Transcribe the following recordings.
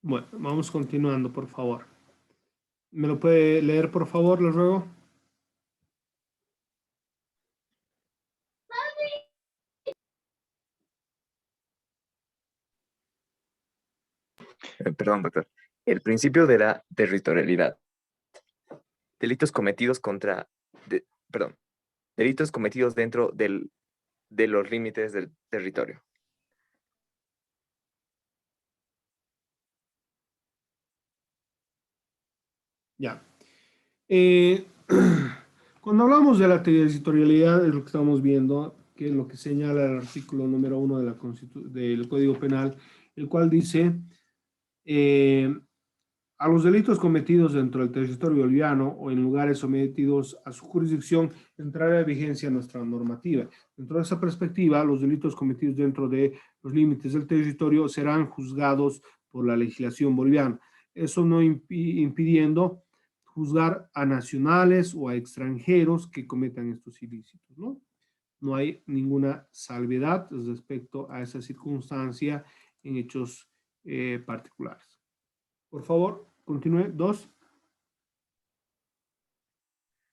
Bueno, vamos continuando, por favor. ¿Me lo puede leer, por favor, le ruego? Perdón, doctor. El principio de la territorialidad. Delitos cometidos perdón, delitos cometidos dentro de los límites del territorio. Ya. Cuando hablamos de la territorialidad, es lo que estamos viendo, que es lo que señala el artículo número 1 de del Código Penal, el cual dice, eh, a los delitos cometidos dentro del territorio boliviano o en lugares sometidos a su jurisdicción entrará en vigencia nuestra normativa. Dentro de esa perspectiva, los delitos cometidos dentro de los límites del territorio serán juzgados por la legislación boliviana. Eso no impidiendo juzgar a nacionales o a extranjeros que cometan estos ilícitos, ¿no? No hay ninguna salvedad respecto a esa circunstancia en hechos particulares. Por favor, continúe. 2.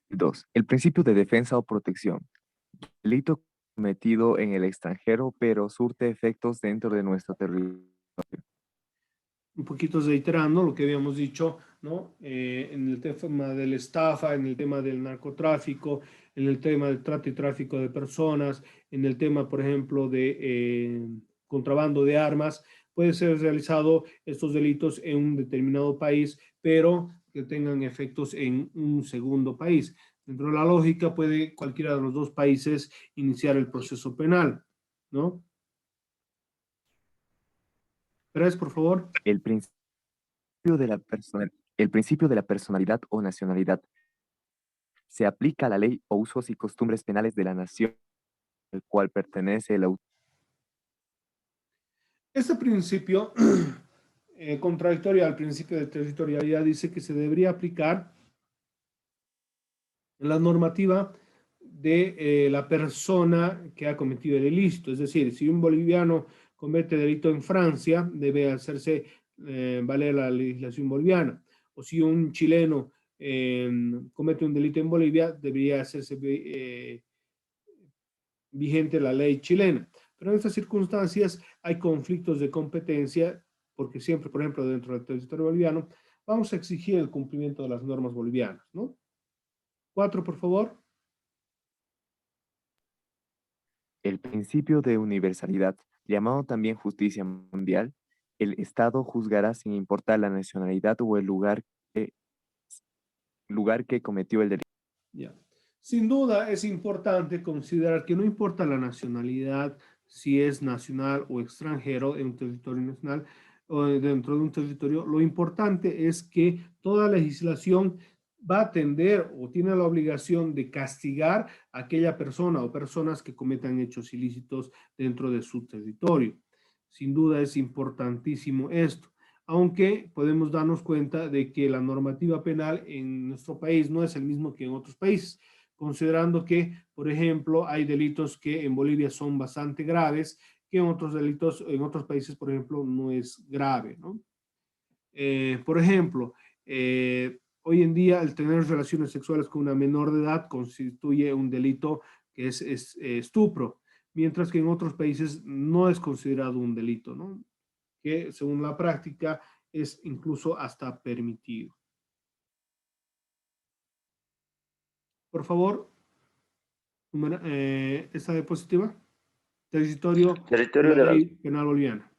2. El principio de defensa o protección. Delito cometido en el extranjero, pero surte efectos dentro de nuestro territorio. Un poquito reiterando lo que habíamos dicho, ¿no? En el tema de la estafa, en el tema del narcotráfico, en el tema del trata y tráfico de personas, en el tema, por ejemplo, de contrabando de armas, puede ser realizado estos delitos en un determinado país, pero que tengan efectos en un segundo país. Dentro de la lógica, puede cualquiera de los dos países iniciar el proceso penal, ¿no? 3, por favor. El principio de la personalidad o nacionalidad. Se aplica a la ley o usos y costumbres penales de la nación al cual pertenece el autor. Este principio, contradictorio al principio de territorialidad, dice que se debería aplicar la normativa de la persona que ha cometido el ilícito. Es decir, si un boliviano comete delito en Francia, debe hacerse valer la legislación boliviana. O si un chileno comete un delito en Bolivia, debería hacerse vigente la ley chilena. Pero en estas circunstancias hay conflictos de competencia, porque siempre, por ejemplo, dentro del territorio boliviano, vamos a exigir el cumplimiento de las normas bolivianas, ¿no? 4, por favor. El principio de universalidad, llamado también justicia mundial, el Estado juzgará sin importar la nacionalidad o el lugar que cometió el delito. Ya. Sin duda es importante considerar que no importa la nacionalidad, si es nacional o extranjero en un territorio nacional o dentro de un territorio, lo importante es que toda legislación va a tender o tiene la obligación de castigar a aquella persona o personas que cometan hechos ilícitos dentro de su territorio. Sin duda es importantísimo esto, aunque podemos darnos cuenta de que la normativa penal en nuestro país no es el mismo que en otros países, considerando que, por ejemplo, hay delitos que en Bolivia son bastante graves, que en otros delitos, en otros países, por ejemplo, no es grave, ¿no? Por ejemplo, hoy en día el tener relaciones sexuales con una menor de edad constituye un delito que es estupro, mientras que en otros países no es considerado un delito, ¿no? Que según la práctica es incluso hasta permitido. Por favor, esta diapositiva, territorio de Territorio la de la... ley penal boliviana.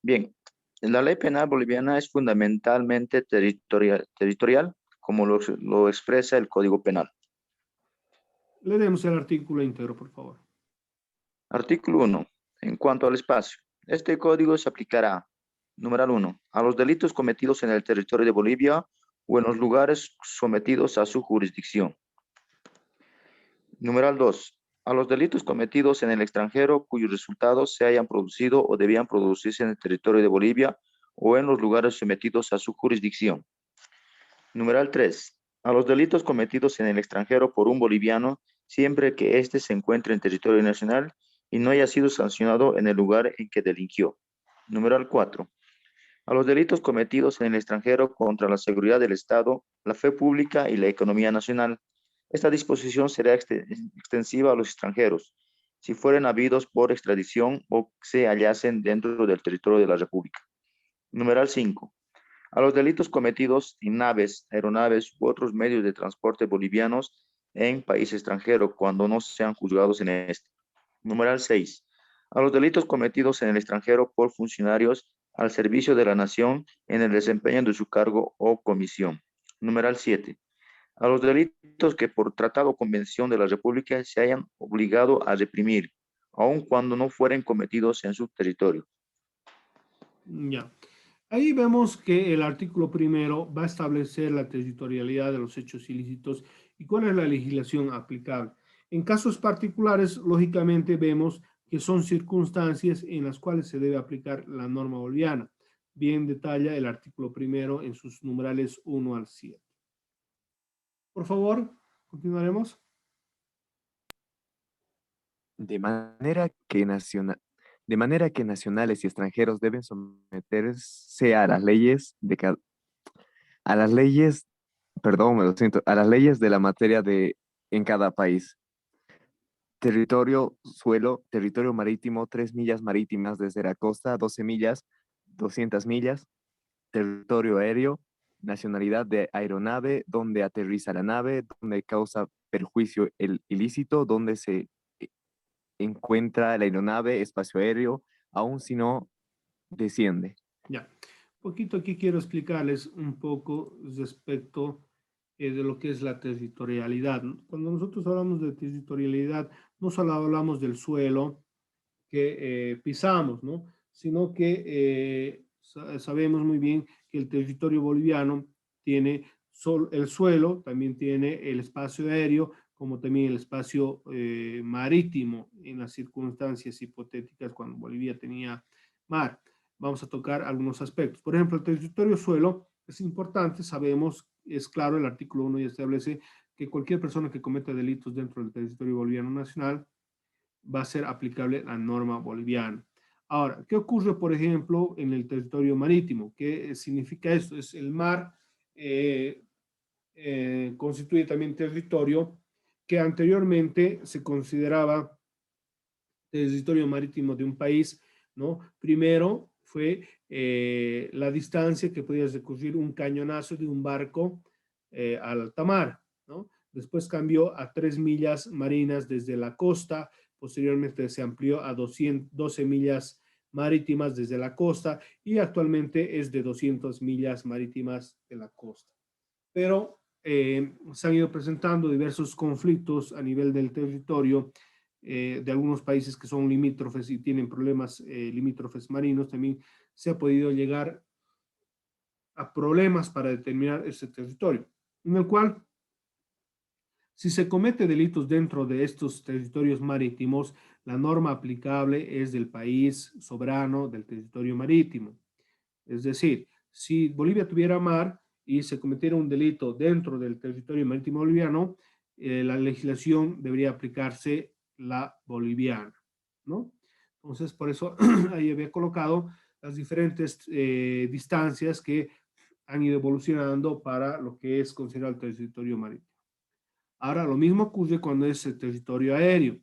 Bien, la ley penal boliviana es fundamentalmente territorial, como lo expresa el Código Penal. Le demos el artículo íntegro, por favor. Artículo 1. En cuanto al espacio, este código se aplicará, numeral 1, a los delitos cometidos en el territorio de Bolivia o en los lugares sometidos a su jurisdicción. Numeral 2. A los delitos cometidos en el extranjero cuyos resultados se hayan producido o debían producirse en el territorio de Bolivia o en los lugares sometidos a su jurisdicción. Numeral 3. A los delitos cometidos en el extranjero por un boliviano, siempre que éste se encuentre en territorio nacional y no haya sido sancionado en el lugar en que delinquió. Numeral 4. A los delitos cometidos en el extranjero contra la seguridad del Estado, la fe pública y la economía nacional. Esta disposición será extensiva a los extranjeros, si fueren habidos por extradición o se hallasen dentro del territorio de la República. Numeral 5. A los delitos cometidos en naves, aeronaves u otros medios de transporte bolivianos en país extranjero cuando no sean juzgados en este. Numeral 6. A los delitos cometidos en el extranjero por funcionarios al servicio de la nación en el desempeño de su cargo o comisión. Numeral 7. A los delitos que por tratado o convención de la República se hayan obligado a reprimir, aun cuando no fueren cometidos en su territorio. Ya. Ahí vemos que el artículo primero va a establecer la territorialidad de los hechos ilícitos y cuál es la legislación aplicable. En casos particulares, lógicamente vemos que son circunstancias en las cuales se debe aplicar la norma boliviana. Bien detalla el artículo primero en sus numerales 1 al 7. Por favor, continuaremos. De manera que nacionales y extranjeros deben someterse a las leyes a las leyes, perdón, me lo siento, a las leyes de la materia en cada país. Territorio, suelo, territorio marítimo, 3 millas marítimas desde la costa, 12 millas, 200 millas. Territorio aéreo, nacionalidad de aeronave, donde aterriza la nave, donde causa perjuicio el ilícito, donde se encuentra la aeronave, espacio aéreo, aun si no desciende. Ya. Poquito aquí quiero explicarles un poco respecto de lo que es la territorialidad, ¿no? Cuando nosotros hablamos de territorialidad, no solo hablamos del suelo que pisamos, ¿no? Sino que sabemos muy bien que el territorio boliviano tiene el suelo, también tiene el espacio aéreo, como también el espacio marítimo en las circunstancias hipotéticas cuando Bolivia tenía mar. Vamos a tocar algunos aspectos. Por ejemplo, el territorio suelo es importante, sabemos, es claro, el artículo 1 ya establece que cualquier persona que cometa delitos dentro del territorio boliviano nacional va a ser aplicable la norma boliviana. Ahora, ¿qué ocurre, por ejemplo, en el territorio marítimo? ¿Qué significa esto? Es el mar constituye también territorio que anteriormente se consideraba territorio marítimo de un país, ¿no? Primero fue la distancia que podía recurrir un cañonazo de un barco al alta mar, ¿no? Después cambió a 3 millas marinas desde la costa, posteriormente se amplió a 12 millas marítimas desde la costa y actualmente es de 200 millas marítimas de la costa. Pero se han ido presentando diversos conflictos a nivel del territorio de algunos países que son limítrofes y tienen problemas limítrofes marinos. También se ha podido llegar a problemas para determinar ese territorio, en el cual si se comete delitos dentro de estos territorios marítimos, la norma aplicable es del país soberano del territorio marítimo. Es decir, si Bolivia tuviera mar y se cometiera un delito dentro del territorio marítimo boliviano, la legislación debería aplicarse la boliviana, ¿no? Entonces, por eso ahí había colocado las diferentes distancias que han ido evolucionando para lo que es considerado el territorio marítimo. Ahora, lo mismo ocurre cuando es el territorio aéreo.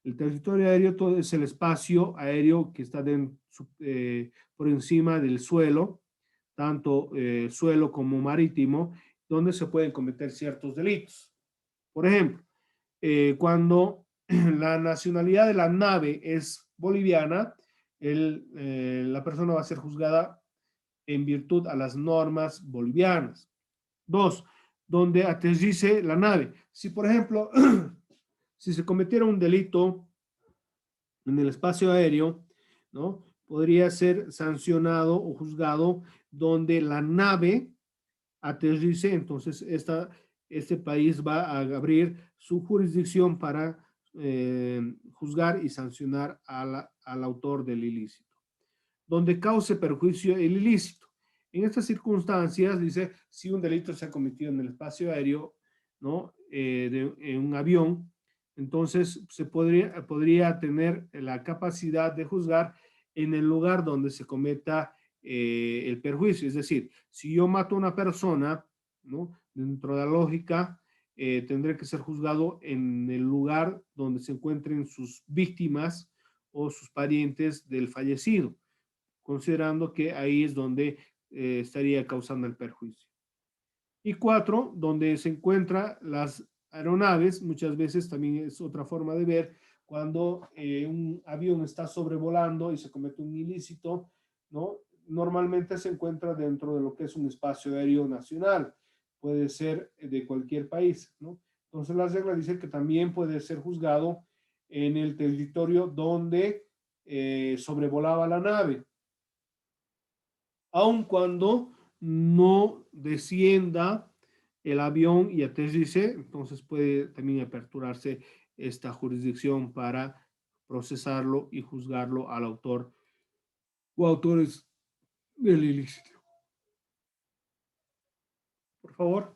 El territorio aéreo todo es el espacio aéreo que está por encima del suelo, tanto suelo como marítimo, donde se pueden cometer ciertos delitos. Por ejemplo, cuando la nacionalidad de la nave es boliviana, la persona va a ser juzgada en virtud a las normas bolivianas. Dos, donde aterrice la nave. Si, por ejemplo, si se cometiera un delito en el espacio aéreo, ¿no? Podría ser sancionado o juzgado donde la nave aterrice, entonces este país va a abrir su jurisdicción para juzgar y sancionar al autor del ilícito. Donde cause perjuicio el ilícito. En estas circunstancias, dice, si un delito se ha cometido en el espacio aéreo, ¿no? En un avión, entonces se podría tener la capacidad de juzgar en el lugar donde se cometa el perjuicio. Es decir, si yo mato a una persona, ¿no? Dentro de la lógica, tendré que ser juzgado en el lugar donde se encuentren sus víctimas o sus parientes del fallecido, considerando que ahí es donde estaría causando el perjuicio. Y 4, donde se encuentran las aeronaves, muchas veces también es otra forma de ver, cuando un avión está sobrevolando y se comete un ilícito, ¿no? Normalmente se encuentra dentro de lo que es un espacio aéreo nacional, puede ser de cualquier país, ¿no? Entonces la regla dice que también puede ser juzgado en el territorio donde sobrevolaba la nave, aun cuando no descienda el avión y aterrice, entonces puede también aperturarse esta jurisdicción para procesarlo y juzgarlo al autor o autores del ilícito. Por favor.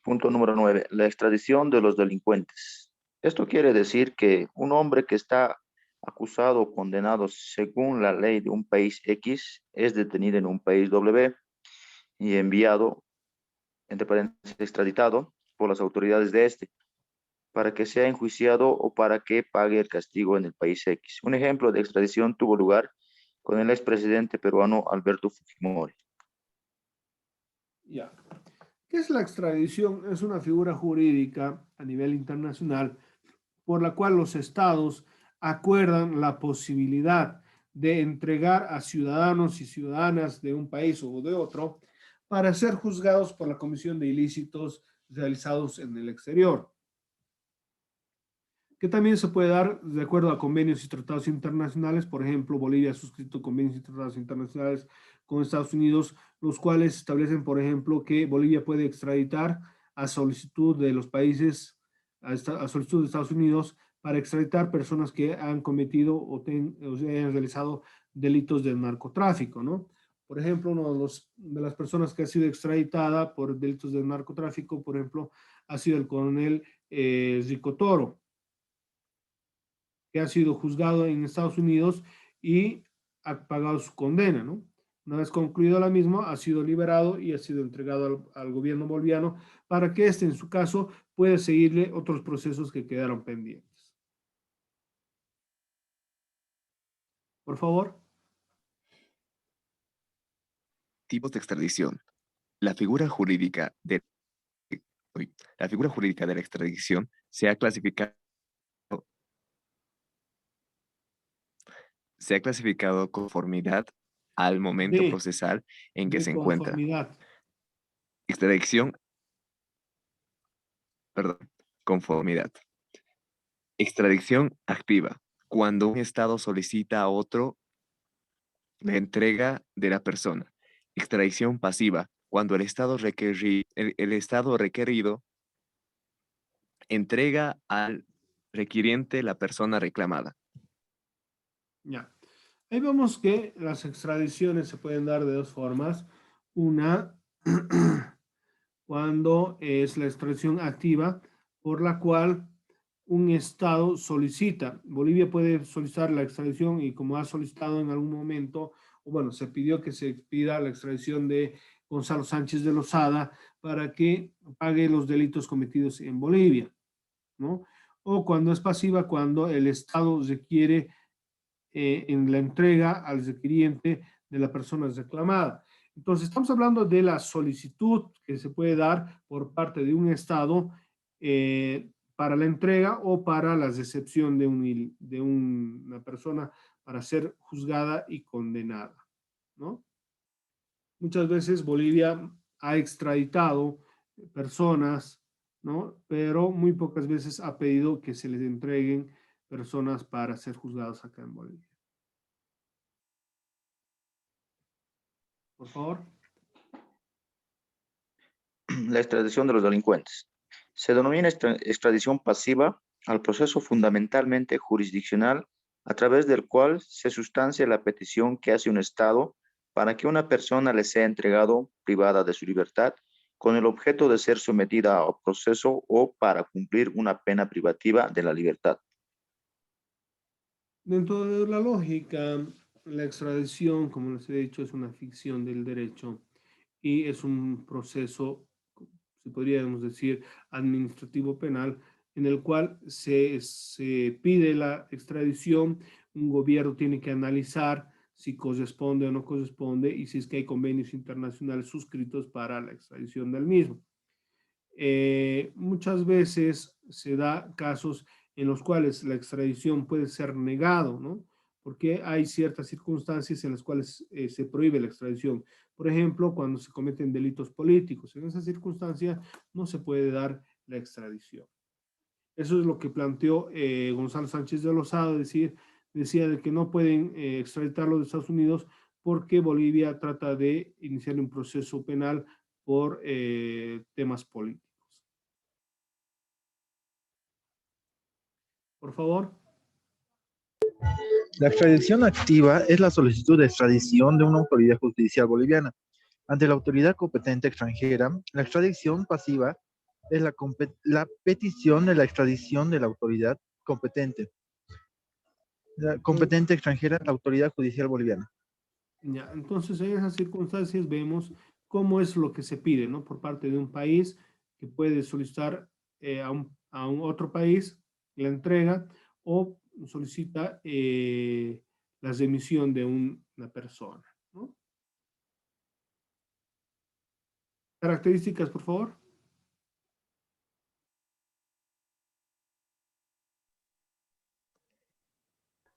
Punto número 9. La extradición de los delincuentes. Esto quiere decir que un hombre que está acusado o condenado según la ley de un país X es detenido en un país W y enviado, entre paréntesis, extraditado por las autoridades de este para que sea enjuiciado o para que pague el castigo en el país X. Un ejemplo de extradición tuvo lugar con el expresidente peruano Alberto Fujimori. Ya. ¿Qué es la extradición? Es una figura jurídica a nivel internacional por la cual los estados acuerdan la posibilidad de entregar a ciudadanos y ciudadanas de un país o de otro para ser juzgados por la comisión de ilícitos realizados en el exterior, que también se puede dar de acuerdo a convenios y tratados internacionales. Por ejemplo, Bolivia ha suscrito convenios y tratados internacionales con Estados Unidos, los cuales establecen, por ejemplo, que Bolivia puede extraditar a solicitud de los países, a solicitud de Estados Unidos, para extraditar personas que han cometido o hayan realizado delitos de narcotráfico, ¿no? Por ejemplo, uno de las personas que ha sido extraditada por delitos de narcotráfico, por ejemplo, ha sido el coronel Rico Toro, que ha sido juzgado en Estados Unidos y ha pagado su condena, ¿no? Una vez concluido la misma, ha sido liberado y ha sido entregado al gobierno boliviano para que éste, en su caso, pueda seguirle otros procesos que quedaron pendientes. Por favor. Tipos de extradición. La figura jurídica de, la figura jurídica de la extradición se ha clasificado conformidad al momento procesal en que De se encuentra. conformidad. Extradición, perdón, conformidad. Extradición activa. Cuando un estado solicita a otro la entrega de la persona. Extradición pasiva. Cuando el estado requerido entrega al requiriente la persona reclamada. Ya. Ahí vemos que las extradiciones se pueden dar de dos formas. Una, cuando es la extradición activa, por la cual un estado solicita. Bolivia puede solicitar la extradición y como ha solicitado en algún momento, o bueno, se pidió que se pida la extradición de Gonzalo Sánchez de Lozada para que pague los delitos cometidos en Bolivia, ¿no? O cuando es pasiva, cuando el estado requiere en la entrega al requiriente de la persona reclamada. Entonces, estamos hablando de la solicitud que se puede dar por parte de un Estado para la entrega o para la recepción de una persona para ser juzgada y condenada, ¿no? Muchas veces Bolivia ha extraditado personas, ¿no? Pero muy pocas veces ha pedido que se les entreguen personas para ser juzgadas acá en Bolivia. Por favor. La extradición de los delincuentes. Se denomina extradición pasiva al proceso fundamentalmente jurisdiccional a través del cual se sustancia la petición que hace un Estado para que una persona le sea entregado privada de su libertad con el objeto de ser sometida a proceso o para cumplir una pena privativa de la libertad. Dentro de la lógica la extradición, como les he dicho, es una ficción del derecho y es un proceso, si podríamos decir, administrativo penal, en el cual se pide la extradición, un gobierno tiene que analizar si corresponde o no corresponde y si es que hay convenios internacionales suscritos para la extradición del mismo. Muchas veces se da casos en los cuales la extradición puede ser negado, ¿no? Porque hay ciertas circunstancias en las cuales se prohíbe la extradición. Por ejemplo, cuando se cometen delitos políticos. En esa circunstancia no se puede dar la extradición. Eso es lo que planteó Gonzalo Sánchez de Lozada, decía de que no pueden extraditarlo de Estados Unidos porque Bolivia trata de iniciar un proceso penal por temas políticos. Por favor. La extradición activa es la solicitud de extradición de una autoridad judicial boliviana ante la autoridad competente extranjera. La extradición pasiva es la petición de la extradición de la autoridad competente. La competente extranjera, la autoridad judicial boliviana. Ya, entonces, en esas circunstancias vemos cómo es lo que se pide, ¿no? Por parte de un país que puede solicitar a un otro país la entrega o solicita la remisión de una persona, ¿no? Características, por favor.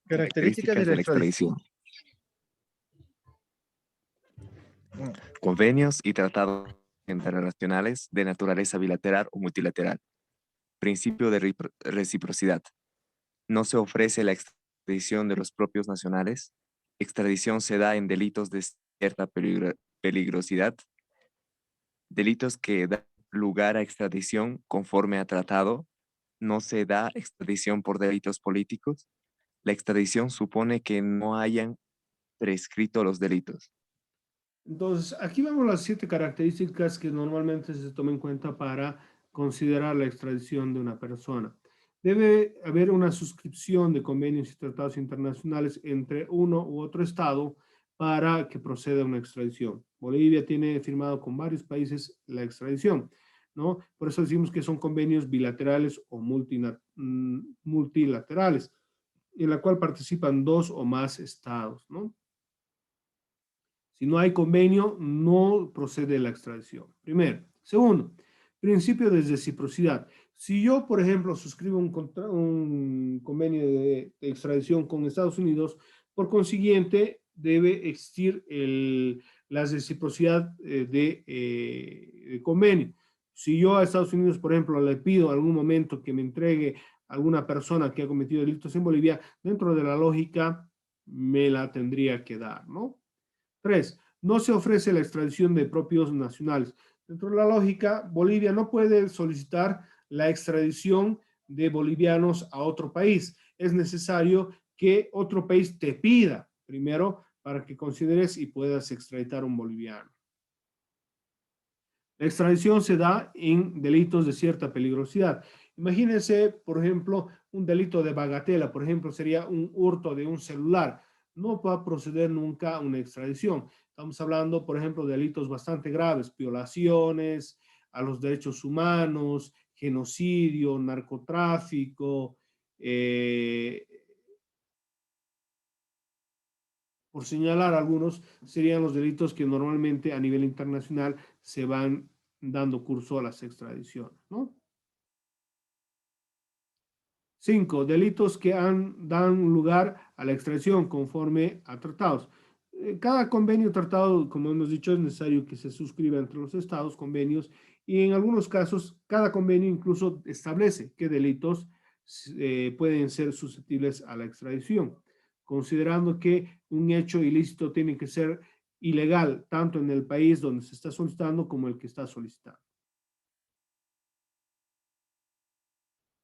Características de la extradición. Convenios y tratados internacionales de naturaleza bilateral o multilateral. Principio de reciprocidad. No se ofrece la extradición de los propios nacionales. Extradición se da en delitos de cierta peligrosidad. Delitos que dan lugar a extradición conforme a tratado. No se da extradición por delitos políticos. La extradición supone que no hayan prescrito los delitos. Entonces, aquí vemos las 7 características que normalmente se toman en cuenta para considerar la extradición de una persona. Debe haber una suscripción de convenios y tratados internacionales entre uno u otro estado para que proceda una extradición. Bolivia tiene firmado con varios países la extradición, ¿no? Por eso decimos que son convenios bilaterales o multilaterales, en la cual participan 2 o más estados, ¿no? Si no hay convenio, no procede la extradición. Primero. Segundo, principio de reciprocidad. Si yo, por ejemplo, suscribo un convenio de extradición con Estados Unidos, por consiguiente, debe existir la reciprocidad de convenio. Si yo a Estados Unidos, por ejemplo, le pido en algún momento que me entregue a alguna persona que ha cometido delitos en Bolivia, dentro de la lógica, me la tendría que dar, ¿no? 3. No se ofrece la extradición de propios nacionales. Dentro de la lógica, Bolivia no puede solicitar la extradición de bolivianos a otro país. Es necesario que otro país te pida primero para que consideres y puedas extraditar a un boliviano. La extradición se da en delitos de cierta peligrosidad. Imagínense, por ejemplo, un delito de bagatela, por ejemplo, sería un hurto de un celular. No va a proceder nunca una extradición. Estamos hablando, por ejemplo, de delitos bastante graves, violaciones a los derechos humanos, genocidio, narcotráfico, por señalar algunos, serían los delitos que normalmente a nivel internacional se van dando curso a las extradiciones, ¿no? 5. Delitos que dan lugar a la extradición conforme a tratados. Cada convenio tratado, como hemos dicho, es necesario que se suscriba entre los estados, convenios, y en algunos casos, cada convenio incluso establece qué delitos pueden ser susceptibles a la extradición, considerando que un hecho ilícito tiene que ser ilegal, tanto en el país donde se está solicitando como el que está solicitando.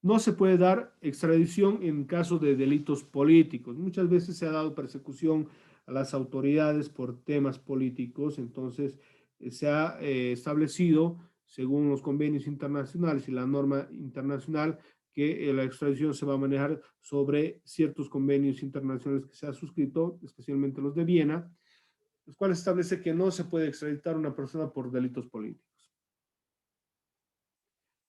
No se puede dar extradición en caso de delitos políticos. Muchas veces se ha dado persecución a las autoridades por temas políticos, entonces se ha establecido, según los convenios internacionales y la norma internacional, que la extradición se va a manejar sobre ciertos convenios internacionales que se ha suscrito, especialmente los de Viena, los cuales establece que no se puede extraditar a una persona por delitos políticos.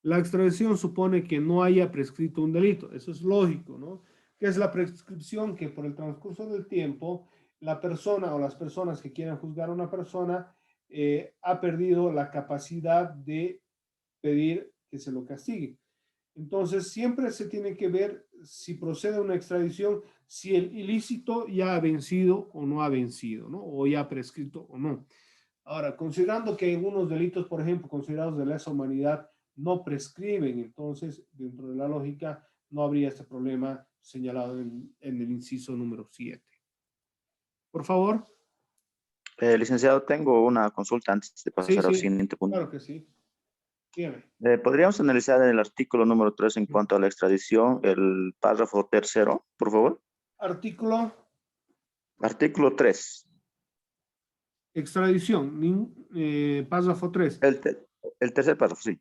La extradición supone que no haya prescrito un delito, eso es lógico, ¿no? ¿Qué es la prescripción? Que por el transcurso del tiempo, la persona o las personas que quieran juzgar a una persona ha perdido la capacidad de pedir que se lo castigue. Entonces, siempre se tiene que ver si procede una extradición, si el ilícito ya ha vencido o no ha vencido, ¿no? O ya ha prescrito o no. Ahora, considerando que algunos delitos, por ejemplo, considerados de lesa humanidad, no prescriben, entonces, dentro de la lógica, no habría este problema señalado en el inciso número 7. Por favor. Licenciado, tengo una consulta antes de Sí, pasar al sí, siguiente punto. claro que sí. Dígame. ¿Podríamos analizar en el artículo número 3 en cuanto a la extradición, el párrafo tercero, por favor? Artículo. Artículo 3. Extradición, párrafo 3. El tercer párrafo, sí.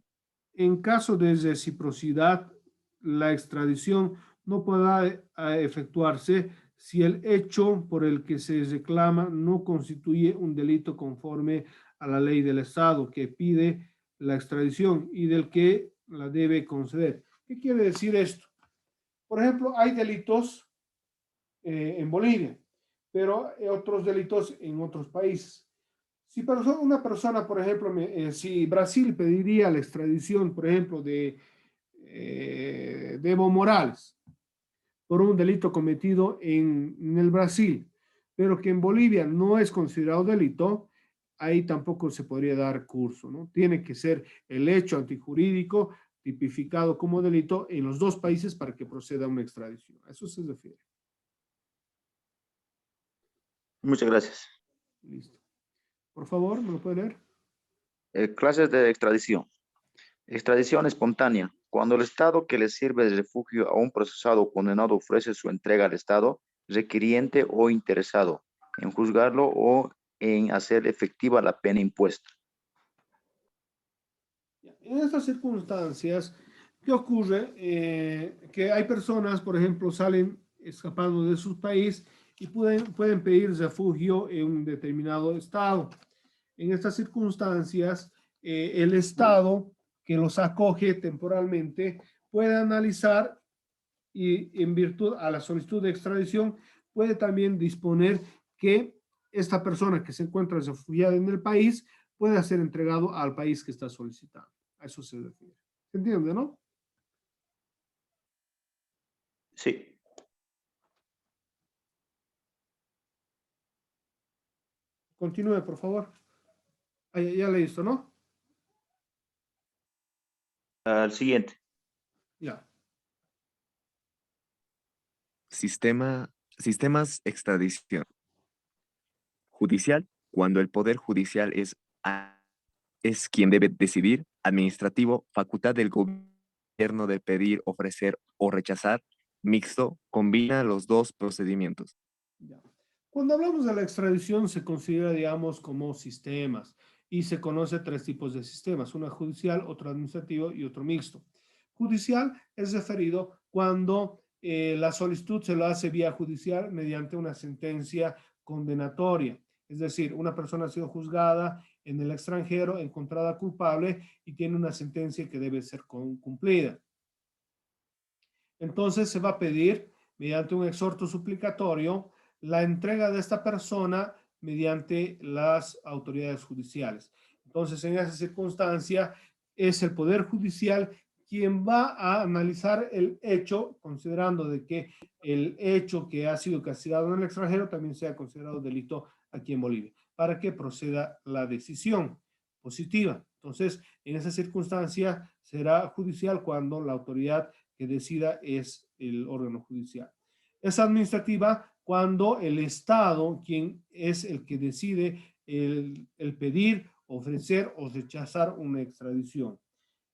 En caso de reciprocidad, la extradición no podrá efectuarse si el hecho por el que se reclama no constituye un delito conforme a la ley del Estado que pide la extradición y del que la debe conceder. ¿Qué quiere decir esto? Por ejemplo, hay delitos en Bolivia, pero otros delitos en otros países. Si una persona, por ejemplo, si Brasil pediría la extradición, por ejemplo, de Evo Morales por un delito cometido en el Brasil, pero que en Bolivia no es considerado delito, ahí tampoco se podría dar curso, ¿no? Tiene que ser el hecho antijurídico tipificado como delito en los dos países para que proceda una extradición. A eso se refiere. Muchas gracias. Listo. Por favor, ¿me lo puede leer? Clases de extradición. Extradición espontánea. Cuando el Estado que le sirve de refugio a un procesado o condenado ofrece su entrega al Estado requiriente o interesado en juzgarlo o en hacer efectiva la pena impuesta. En estas circunstancias, ¿qué ocurre? Que hay personas, por ejemplo, salen escapando de su país y pueden pedir refugio en un determinado estado. En estas circunstancias, el estado que los acoge temporalmente puede analizar y en virtud a la solicitud de extradición puede también disponer que esta persona que se encuentra refugiada en el país pueda ser entregado al país que está solicitando. A eso se refiere. ¿Se entiende, no? Sí. Continúe, por favor. Ya le hizo, ¿no? Al siguiente. Ya. Sistemas extradición. Judicial, cuando el Poder Judicial es quien debe decidir. Administrativo, facultad del gobierno de pedir, ofrecer o rechazar. Mixto, combina los dos procedimientos. Ya. Cuando hablamos de la extradición se considera, digamos, como sistemas y se conoce tres tipos de sistemas, uno judicial, otro administrativo y otro mixto. Judicial es referido cuando la solicitud se lo hace vía judicial mediante una sentencia condenatoria. Es decir, una persona ha sido juzgada en el extranjero, encontrada culpable y tiene una sentencia que debe ser cumplida. Entonces se va a pedir, mediante un exhorto suplicatorio, la entrega de esta persona mediante las autoridades judiciales. Entonces, en esa circunstancia, es el Poder Judicial quien va a analizar el hecho, considerando de que el hecho que ha sido castigado en el extranjero también sea considerado delito aquí en Bolivia, para que proceda la decisión positiva. Entonces, en esa circunstancia, será judicial cuando la autoridad que decida es el órgano judicial. Es administrativa cuando el Estado, quien es el que decide el pedir, ofrecer o rechazar una extradición.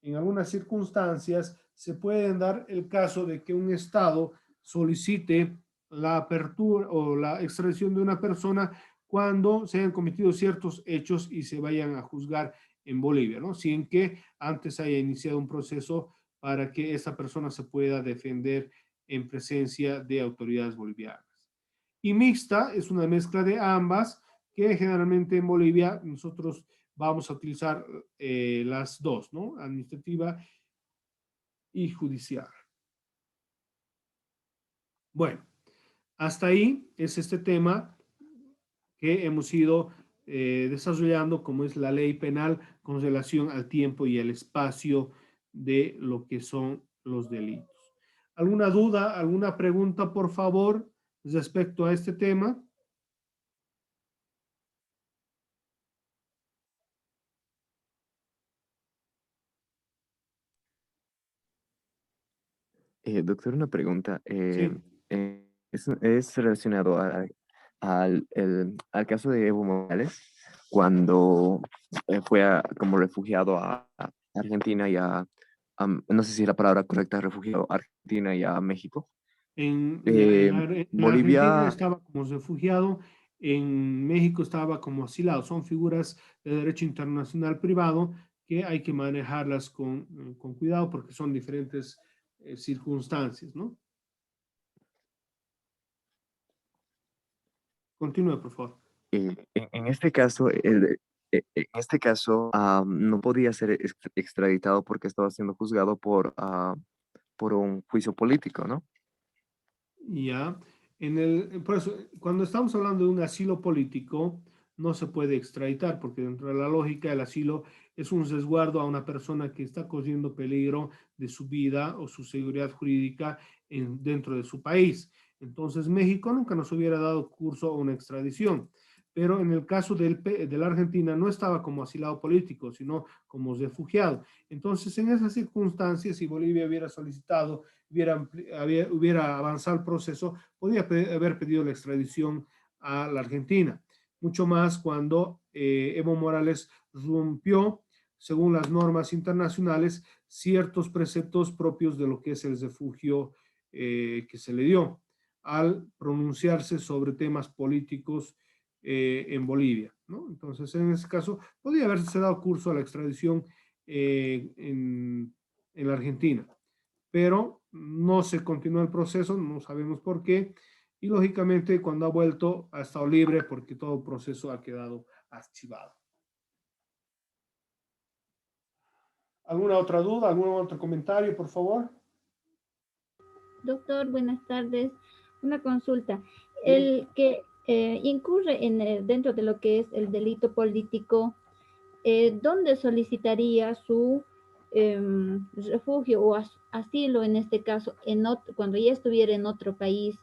En algunas circunstancias se puede dar el caso de que un Estado solicite la apertura o la extradición de una persona cuando se hayan cometido ciertos hechos y se vayan a juzgar en Bolivia, ¿no? Sin que antes haya iniciado un proceso para que esa persona se pueda defender en presencia de autoridades bolivianas. Y mixta es una mezcla de ambas, que generalmente en Bolivia nosotros vamos a utilizar las dos, ¿no? Administrativa y judicial. Bueno, hasta ahí es este tema que hemos ido desarrollando, como es la ley penal con relación al tiempo y el espacio de lo que son los delitos. ¿Alguna duda, alguna pregunta, por favor, respecto a este tema? Doctor, una pregunta. Sí. Es relacionado al caso de Evo Morales, cuando como refugiado a Argentina y no sé si es la palabra correcta, refugiado a Argentina y a México. En Argentina Bolivia, estaba como refugiado, en México estaba como asilado. Son figuras de derecho internacional privado que hay que manejarlas con cuidado porque son diferentes circunstancias, ¿no? Continúe, por favor. en este caso, no podía ser extraditado porque estaba siendo juzgado por un juicio político, ¿no? Ya, por eso, cuando estamos hablando de un asilo político, no se puede extraditar, porque dentro de la lógica, el asilo es un resguardo a una persona que está corriendo peligro de su vida o su seguridad jurídica dentro de su país. Entonces, México nunca nos hubiera dado curso a una extradición. Pero en el caso de la Argentina no estaba como asilado político, sino como refugiado. Entonces, en esas circunstancias, si Bolivia hubiera solicitado hubiera avanzado el proceso, podía haber pedido la extradición a la Argentina. Mucho más cuando Evo Morales rompió, según las normas internacionales, ciertos preceptos propios de lo que es el refugio que se le dio al pronunciarse sobre temas políticos en Bolivia, ¿no? Entonces, en ese caso, podría haberse dado curso a la extradición en la Argentina, pero no se continuó el proceso, no sabemos por qué, y lógicamente cuando ha vuelto ha estado libre porque todo el proceso ha quedado archivado. ¿Alguna otra duda, algún otro comentario, por favor? Doctor, buenas tardes. Una consulta. Sí. El que incurre dentro de lo que es el delito político, ¿dónde solicitaría su refugio o asilo en este caso, cuando ya estuviera en otro país?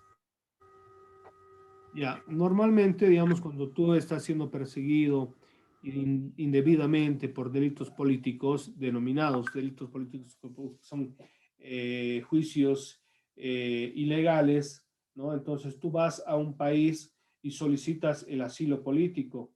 Ya, normalmente, digamos, cuando tú estás siendo perseguido indebidamente por delitos políticos, denominados delitos políticos, son juicios ilegales, ¿no? Entonces tú vas a un país y solicitas el asilo político.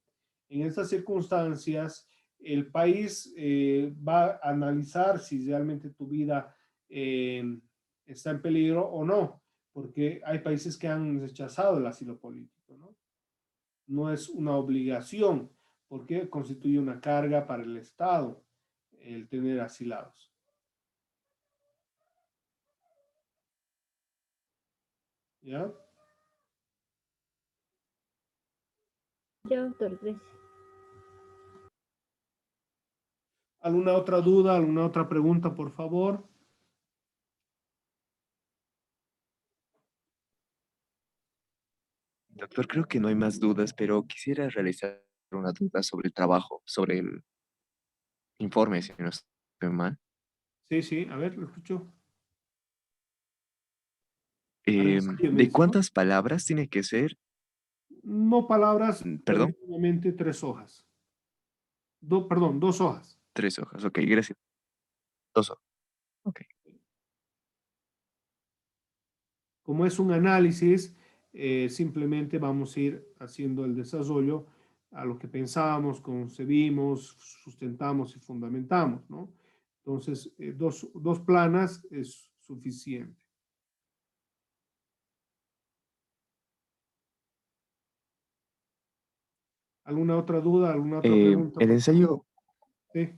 En estas circunstancias, el país va a analizar si realmente tu vida está en peligro o no, porque hay países que han rechazado el asilo político, ¿no? No es una obligación, porque constituye una carga para el Estado el tener asilados. ¿Ya? Ya, doctor, gracias. ¿Alguna otra duda, alguna otra pregunta, por favor? Doctor, creo que no hay más dudas, pero quisiera realizar una duda sobre el trabajo, sobre el informe, si no estoy mal. Sí, sí, a ver, lo escucho. Al ensayo ¿De mencionó. cuántas palabras tiene que ser? No palabras, pero Perdón, mínimamente 3 hojas. Perdón, 2 hojas. 3 hojas. Ok, gracias. 2 hojas. Ok. Como es un análisis, simplemente vamos a ir haciendo el desarrollo a lo que pensábamos, concebimos, sustentamos y fundamentamos, ¿no? Entonces, dos planas es suficiente. ¿Alguna otra duda, alguna otra pregunta, El por favor? ensayo, Sí.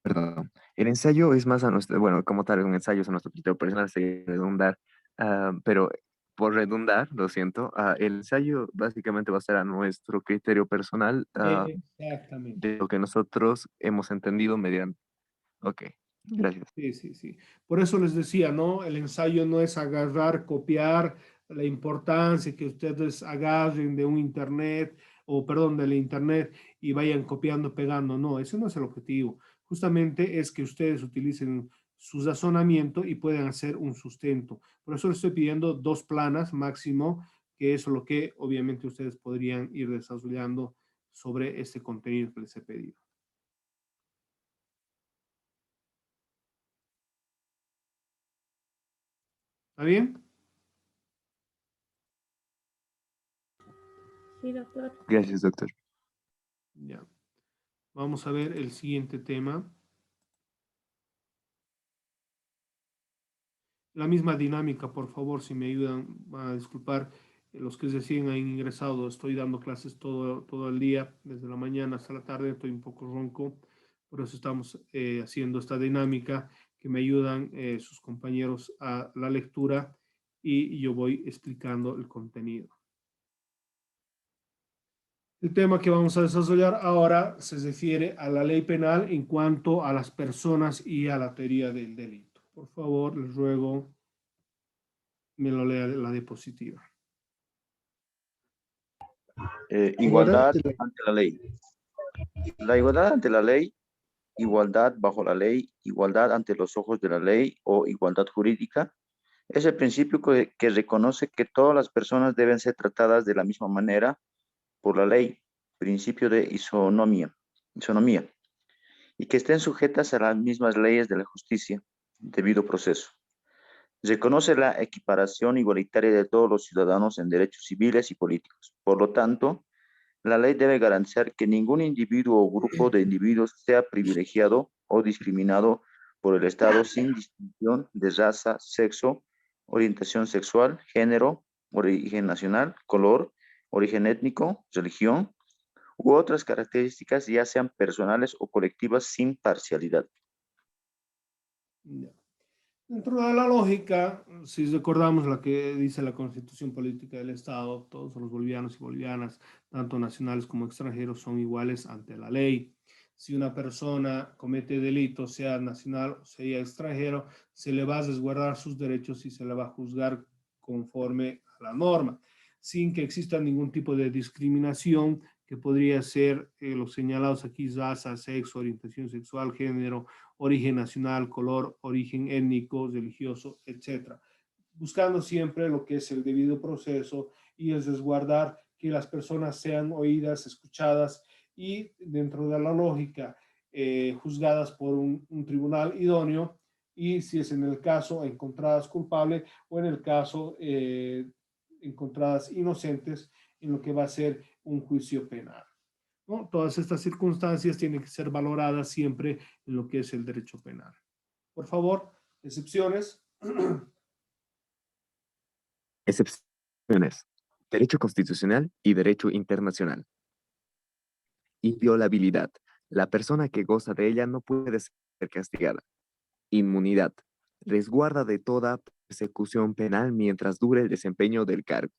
perdón, El ensayo es más a nuestro, bueno, como tal, un ensayo es a nuestro criterio personal, sería redundar, pero por redundar, lo siento, el ensayo básicamente va a ser a nuestro criterio personal Exactamente. de lo que nosotros hemos entendido mediante. Ok, gracias. Sí, sí, sí. Por eso les decía, ¿no? El ensayo no es agarrar, copiar la importancia que ustedes agarren de un internet, o perdón, del internet y vayan copiando, pegando. No, ese no es el objetivo. Justamente es que ustedes utilicen su razonamiento y puedan hacer un sustento. Por eso les estoy pidiendo 2 planas máximo, que es lo que obviamente ustedes podrían ir desarrollando sobre este contenido que les he pedido. ¿Está bien? Sí, doctor. Gracias, doctor. Ya. Vamos a ver el siguiente tema. La misma dinámica, por favor, si me ayudan, van a disculpar los que recién han ingresado. Estoy dando clases todo el día, desde la mañana hasta la tarde, estoy un poco ronco. Por eso estamos haciendo esta dinámica que me ayudan sus compañeros a la lectura y yo voy explicando el contenido. El tema que vamos a desarrollar ahora se refiere a la ley penal en cuanto a las personas y a la teoría del delito. Por favor, les ruego me lo lea la diapositiva. Igualdad ante la ley. La igualdad ante la ley, igualdad bajo la ley, igualdad ante los ojos de la ley o igualdad jurídica, es el principio que reconoce que todas las personas deben ser tratadas de la misma manera por la ley, principio de isonomía, y que estén sujetas a las mismas leyes de la justicia, debido proceso. Reconoce la equiparación igualitaria de todos los ciudadanos en derechos civiles y políticos. Por lo tanto, la ley debe garantizar que ningún individuo o grupo de individuos sea privilegiado o discriminado por el Estado sin distinción de raza, sexo, orientación sexual, género, origen nacional, color, origen étnico, religión u otras características, ya sean personales o colectivas, sin parcialidad. Ya. Dentro de la lógica, si recordamos lo que dice la Constitución Política del Estado, todos los bolivianos y bolivianas, tanto nacionales como extranjeros, son iguales ante la ley. Si una persona comete delitos, sea nacional o sea extranjero, se le va a resguardar sus derechos y se le va a juzgar conforme a la norma, sin que exista ningún tipo de discriminación que podría ser los señalados aquí: raza, sexo, orientación sexual, género, origen nacional, color, origen étnico, religioso, etc. Buscando siempre lo que es el debido proceso y el resguardar que las personas sean oídas, escuchadas y, dentro de la lógica, juzgadas por un tribunal idóneo, y, si es en el caso, encontradas culpables, o en el caso encontradas inocentes, en lo que va a ser un juicio penal, ¿no? Todas estas circunstancias tienen que ser valoradas siempre en lo que es el derecho penal. Por favor, excepciones. Excepciones. Derecho constitucional y derecho internacional. Inviolabilidad. La persona que goza de ella no puede ser castigada. Inmunidad. Resguarda de toda persecución penal mientras dure el desempeño del cargo.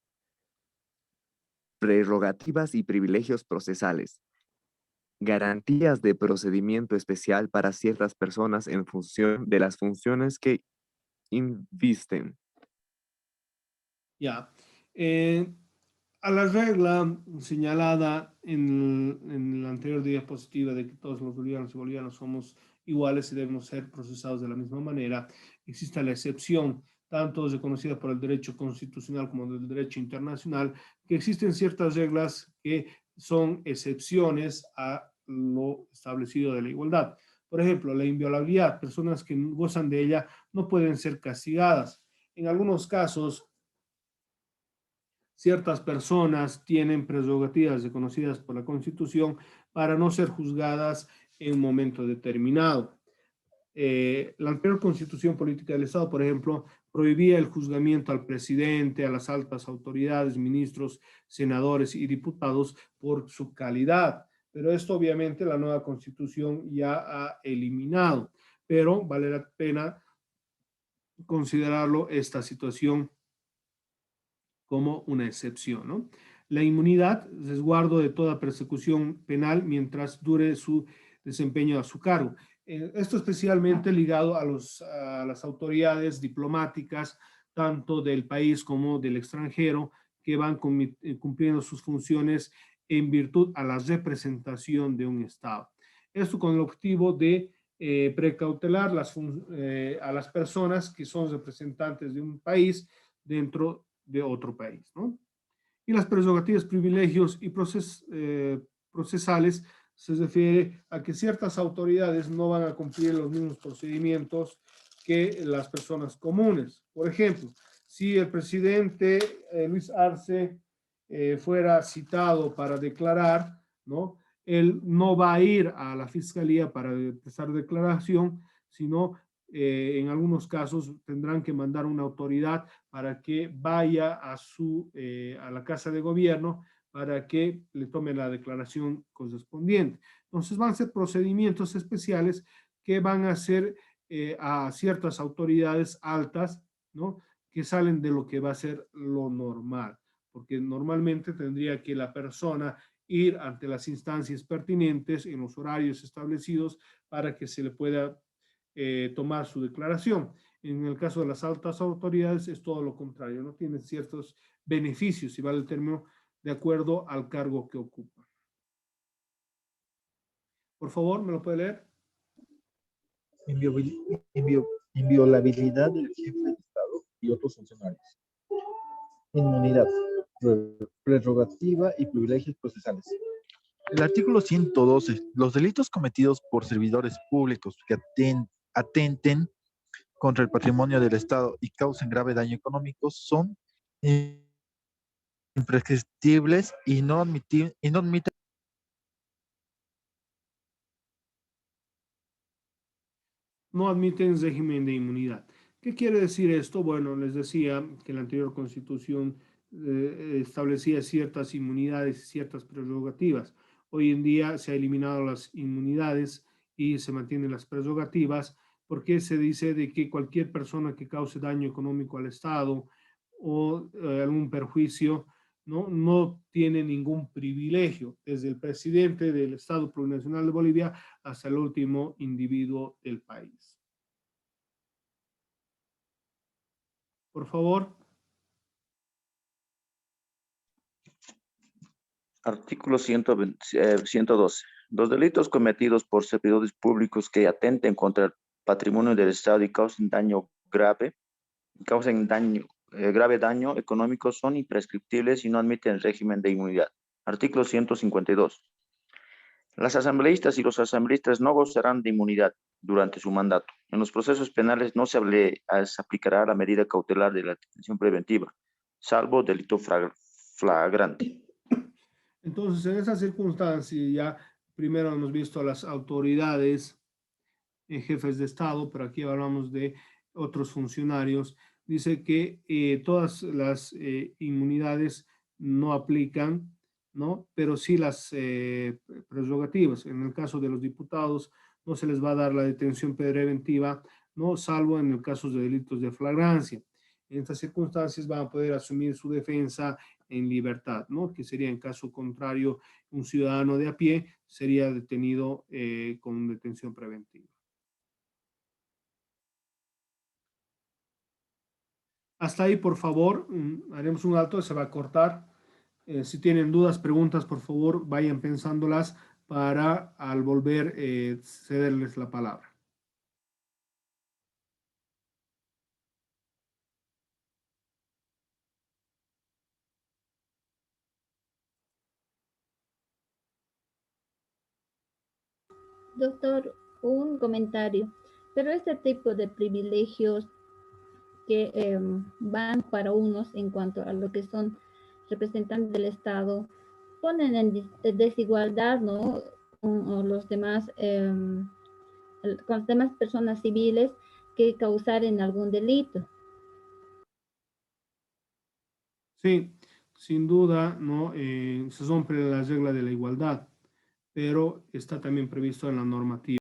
Prerrogativas y privilegios procesales. Garantías de procedimiento especial para ciertas personas en función de las funciones que invisten. Ya. A la regla señalada en la anterior diapositiva de que todos los bolivianos y bolivianas somos iguales y debemos ser procesados de la misma manera, existe la excepción, tanto reconocida por el derecho constitucional como del derecho internacional, que existen ciertas reglas que son excepciones a lo establecido de la igualdad. Por ejemplo, la inviolabilidad. Personas que gozan de ella no pueden ser castigadas. En algunos casos, ciertas personas tienen prerrogativas reconocidas por la Constitución para no ser juzgadas en un momento determinado. La anterior Constitución Política del Estado, por ejemplo, prohibía el juzgamiento al presidente, a las altas autoridades, ministros, senadores y diputados por su calidad. Pero esto obviamente la nueva Constitución ya ha eliminado. pero vale la pena considerarlo esta situación como una excepción, ¿no? La inmunidad, resguardo de toda persecución penal mientras dure su desempeño a su cargo. Esto especialmente ligado a las autoridades diplomáticas, tanto del país como del extranjero, que van cumpliendo sus funciones en virtud a la representación de un Estado. Esto con el objetivo de precautelar a las personas que son representantes de un país dentro de otro país, ¿no? Y las prerrogativas, privilegios y procesales se refiere a que ciertas autoridades no van a cumplir los mismos procedimientos que las personas comunes. Por ejemplo, si el presidente Luis Arce fuera citado para declarar, ¿no? Él no va a ir a la fiscalía para empezar declaración, sino en algunos casos tendrán que mandar una autoridad para que vaya a la Casa de Gobierno para que le tome la declaración correspondiente. Entonces van a ser procedimientos especiales que van a hacer a ciertas autoridades altas, ¿no? Que salen de lo que va a ser lo normal, porque normalmente tendría que la persona ir ante las instancias pertinentes en los horarios establecidos para que se le pueda tomar su declaración. En el caso de las altas autoridades es todo lo contrario, no tienen ciertos beneficios, si vale el término, de acuerdo al cargo que ocupan. Por favor, ¿me lo puede leer? Inviolabilidad del jefe de Estado y otros funcionarios. Inmunidad, prerrogativa y privilegios procesales. El artículo 112. Los delitos cometidos por servidores públicos que atenten contra el patrimonio del Estado y causen grave daño económico son imprescriptibles y no admiten No admiten régimen de inmunidad. ¿Qué quiere decir esto? Bueno, les decía que la anterior constitución establecía ciertas inmunidades y ciertas prerrogativas. Hoy en día se ha eliminado las inmunidades y se mantienen las prerrogativas porque se dice de que cualquier persona que cause daño económico al Estado o algún perjuicio no tiene ningún privilegio, desde el presidente del Estado Plurinacional de Bolivia hasta el último individuo del país. Por favor. Artículo 112. Los delitos cometidos por servidores públicos que atenten contra el patrimonio del Estado y causen grave daño económico son imprescriptibles y no admiten régimen de inmunidad. Artículo 152. Las asambleístas y los asambleístas no gozarán de inmunidad durante su mandato. En los procesos penales no se aplicará la medida cautelar de la detención preventiva, salvo delito flagrante. Entonces, en esa circunstancia, ya primero hemos visto a las autoridades, jefes de Estado, pero aquí hablamos de otros funcionarios. Dice que todas las inmunidades no aplican, ¿no? Pero sí las prerrogativas. En el caso de los diputados, no se les va a dar la detención preventiva, ¿no? Salvo en el caso de delitos de flagrancia. En estas circunstancias van a poder asumir su defensa en libertad, ¿no? Que sería en caso contrario, un ciudadano de a pie sería detenido con detención preventiva. Hasta ahí, por favor, haremos un alto, se va a cortar. Si tienen dudas, preguntas, por favor, vayan pensándolas para al volver cederles la palabra. Doctor, un comentario. Pero este tipo de privilegios que van para unos en cuanto a lo que son representantes del Estado, ponen en desigualdad, ¿no? Con los demás, con las demás personas civiles que causaren algún delito. Sí, sin duda, ¿no? Se rompe la regla de la igualdad, pero está también previsto en la normativa.